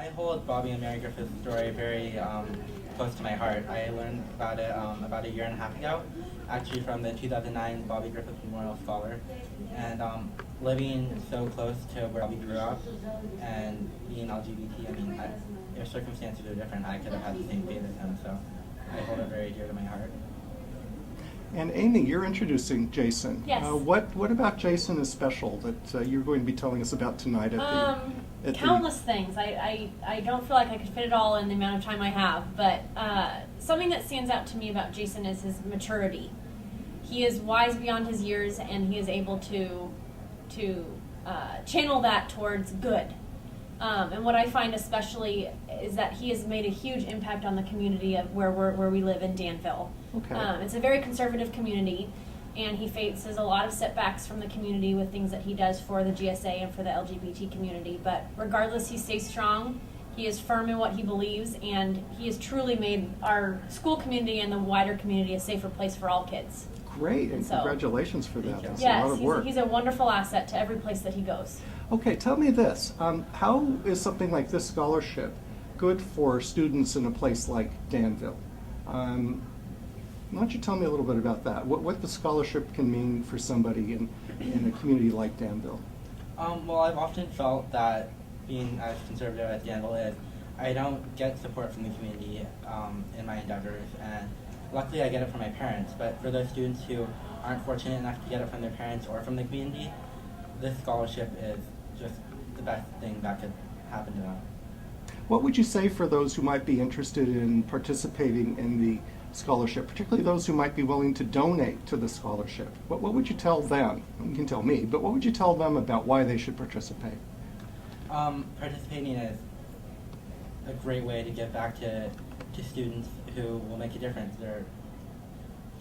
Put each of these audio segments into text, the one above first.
I hold Bobby and Mary Griffith's story very close to my heart. I learned about it about a year and a half ago, actually from the 2009 Bobby Griffith Memorial Scholar. And living so close to where Bobby grew up and being LGBT, I mean, if circumstances are different, I could have had the same fate as him, so I hold it very dear to my heart. And Amy, you're introducing Jason. Yes. What about Jason is special that you're going to be telling us about tonight at countless things. I don't feel like I could fit it all in the amount of time I have, but something that stands out to me about Jason is his maturity. He is wise beyond his years, and he is able to channel that towards good. And what I find especially is that he has made a huge impact on the community of where we live in Danville. Okay. It's a very conservative community, and he faces a lot of setbacks from the community with things that he does for the GSA and for the LGBT community. But regardless, he stays strong. He is firm in what he believes, and he has truly made our school community and the wider community a safer place for all kids. Great, and So, congratulations for that. That's a yes, lot of work. he's a wonderful asset to every place that he goes. Okay, tell me this. How is something like this scholarship good for students in a place like Danville? Why don't you tell me a little bit about that? What the scholarship can mean for somebody in a community like Danville? Well, I've often felt that being as conservative as Danville is, I don't get support from the community in my endeavors, and luckily I get it from my parents. But for those students who aren't fortunate enough to get it from their parents or from the community, this scholarship is just the best thing that could happen to them. What would you say for those who might be interested in participating in the scholarship, particularly those who might be willing to donate to the scholarship? What would you tell them? You can tell me, but what would you tell them about why they should participate? Participating is a great way to give back to students who will make a difference. They're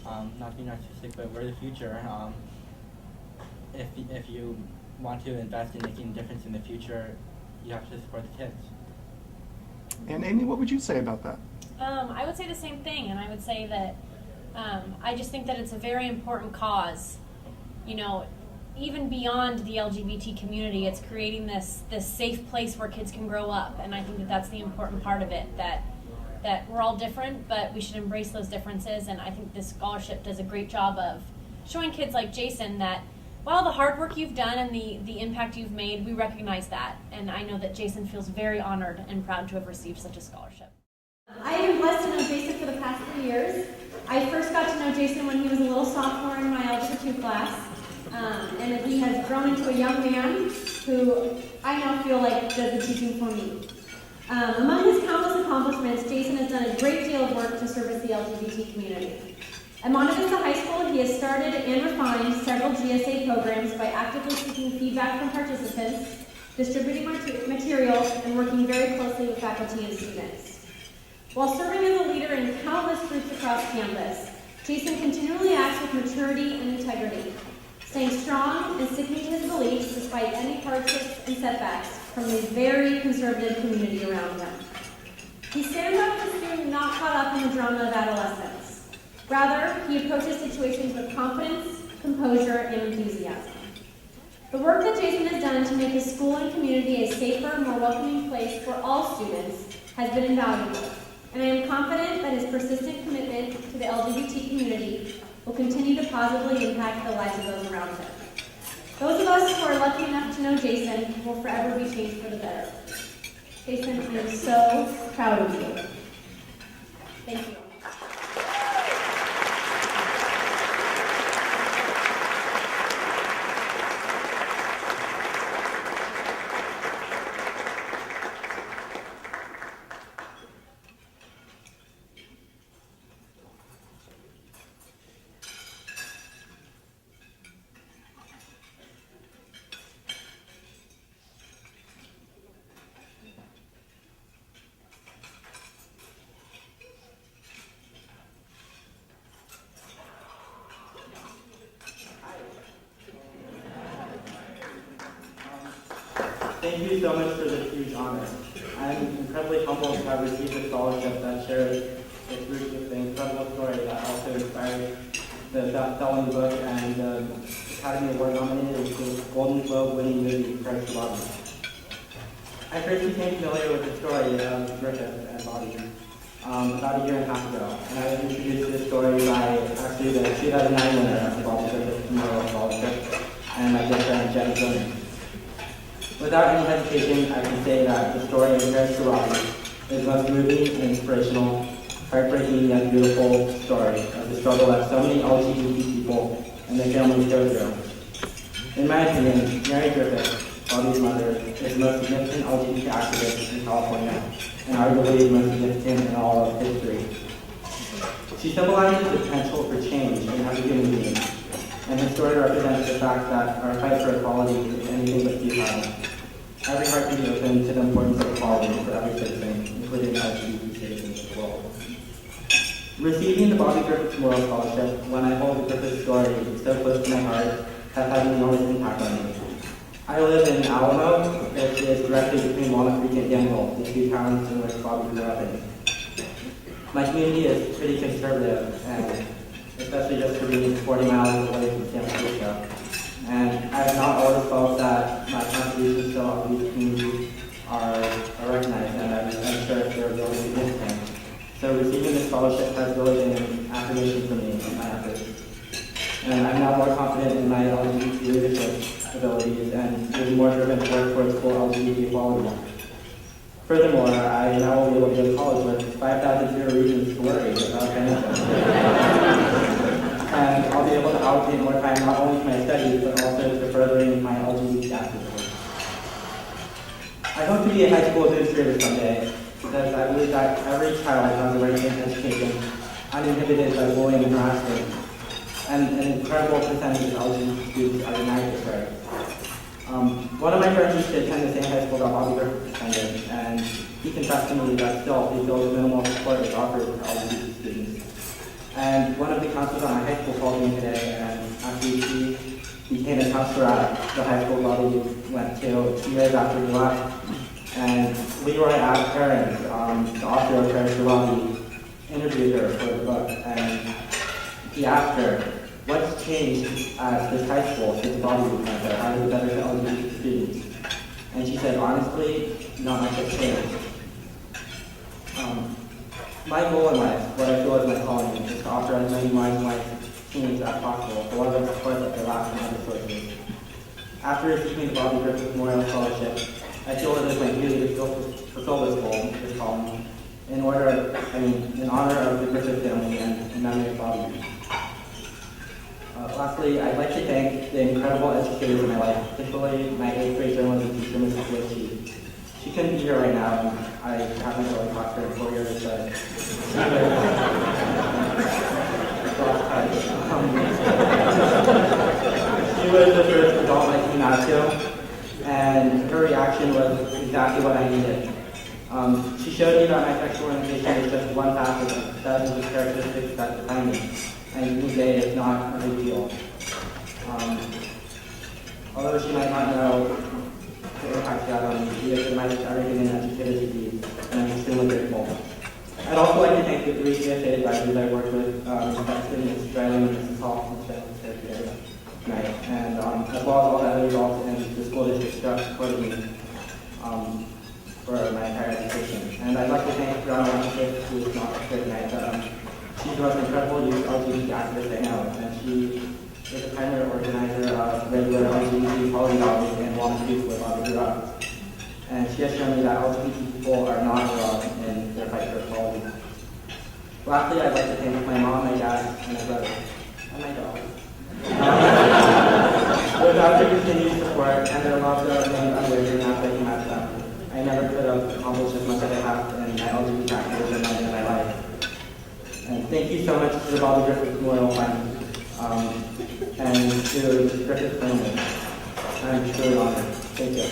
not being narcissistic, but we're the future. If you want to invest in making a difference in the future, you have to support the kids. And Amy, what would you say about that? I would say the same thing, and I would say that I just think that it's a very important cause. You know, even beyond the LGBT community, it's creating this safe place where kids can grow up, and I think that that's the important part of it, that we're all different, but we should embrace those differences, and I think this scholarship does a great job of showing kids like Jason that while the hard work you've done and the impact you've made, we recognize that, and I know that Jason feels very honored and proud to have received such a scholarship. I have been blessed to know Jason for the past 3 years. I first got to know Jason when he was a little sophomore in my Algebra 2 class, and he has grown into a young man who I now feel like does the teaching for me. Among his countless accomplishments, Jason has done a great deal of work to service the LGBT community. At Monte Vista High School, he has started and refined several GSA programs by actively seeking feedback from participants, distributing materials, and working very closely with faculty and students. While serving as a leader in countless groups across campus, Jason continually acts with maturity and integrity, staying strong and sticking to his beliefs despite any hardships and setbacks from the very conservative community around him. He stands up as a student not caught up in the drama of adolescence. Rather, he approaches situations with confidence, composure, and enthusiasm. The work that Jason has done to make his school and community a safer, more welcoming place for all students has been invaluable, and I am confident that his persistent commitment to the LGBT community will continue to positively impact the lives of those around him. Those of us who are lucky enough to know Jason will forever be changed for the better. Jason, I am so proud of you. Thank you. Thank you so much for this huge honor. I'm incredibly humbled to have received a scholarship that shares its roots with the incredible story that also inspired the best-selling book and the Academy Award nominated the Golden Globe winning movie, Christ the Lobby. I first became familiar with the story of Griffith and Bobby about a year and a half ago, and I was introduced to the story by actually the 2009 winner of the Bobby Griffith Memorial Scholarship, and my good friend Jenny Yuen. Without any hesitation, I can say that the story of Paris to Robbie is the most moving and inspirational, heartbreaking yet beautiful story of the struggle that so many LGBT people and their families go through. In my opinion, Mary Griffith, Bobby's mother, is the most significant LGBT activist in California, and arguably the most significant in all of history. She symbolizes the potential for change in every human being, and her story represents the fact that our fight for equality is anything but futile. Every heart can be open to the importance of equality for every citizen, including LGBT citizens of the world. Receiving the Bobby Griffith Memorial Scholarship, when I hold the Griffith story so close to my heart, has had an enormous impact on me. I live in Alamo, which is directly between Walnut Creek and Danville, the two towns in which Bobby grew up in. My community is pretty conservative, and especially just for being 40 miles away from San Francisco. And I have not always felt that my contributions to LGBT communities are recognized, and I'm sure they're really significant. So receiving this scholarship has really been an affirmation for me in my efforts. And I'm now more confident in my LGBT leadership abilities and even more driven to work towards full LGBT equality. Furthermore, I now will be able to go to college with 5,000 fewer reasons to worry about financial. And I'll be able to allocate more time not only to my studies, but also to furthering my LGBT activism. I hope to be a high school administrator someday, because I believe that every child has the right to an education, uninhibited by bullying and harassment, and an incredible percentage of LGBT students are denied this right. One of my friends used to attend the same high school that Bobby Griffith attended, and he confessed to me that still he feels minimal support is offered to LGBT students. And one of the counselors on my high school called me today, and actually she became a counselor at the high school Bobby went to 2 years after he left. And Leroy asked Karen, the author of Paris to Robbie, interviewed her for the book, and he asked her, what's changed at this high school since Bobby was there? How is it better for LGBT students? And she said, honestly, not much has changed. My goal in life, what I feel is my calling, is to offer as many marginalized teens as possible the love and support that they lack from other sources. After receiving the Bobby Griffith Memorial Scholarship, I feel it is my duty to fulfill this goal, this calling, in honor of the Griffith family and in memory of Bobby. Lastly, I'd like to thank the incredible educators in my life, particularly my 8th grade journalism teacher, Mrs. Glitchy. She couldn't be here right now, and I haven't really talked to her in 4 years, but she was the first adult I came out to, and her reaction was exactly what I needed. She showed me that my sexual orientation is just one facet of dozens of characteristics that define me, and you can say it's not a big deal. Although she might not know the impact that on me, she recognizes everything in that she did as a deed, and I'm extremely grateful. I'd also like to thank the 3 CSA advisors I worked with, Preston, Mrs. Dryling, and Mrs. Hall, and Mrs. Secretary tonight, and as well as all the other adults in the school district who have supported me for my entire education. And I'd like to thank John Washington, who is not here tonight, but she's the most incredible youth LGBT activist I know, and she is the primary organizer of regular LGBT equality rallies in Walnut Creek where Bobby grew up. And she has shown me that LGBT people are not alone in their fight for equality. Lastly, I'd like to thank my mom, my dad, and my brother, and my dog. Without their continued support and their love that remained unwavering after I came out to them, I never could have accomplished as much as I have in my LGBT activism and in my life. And thank you so much to the Bobby Griffith Memorial Fund and to the Griffith family. I'm truly honored. Thank you.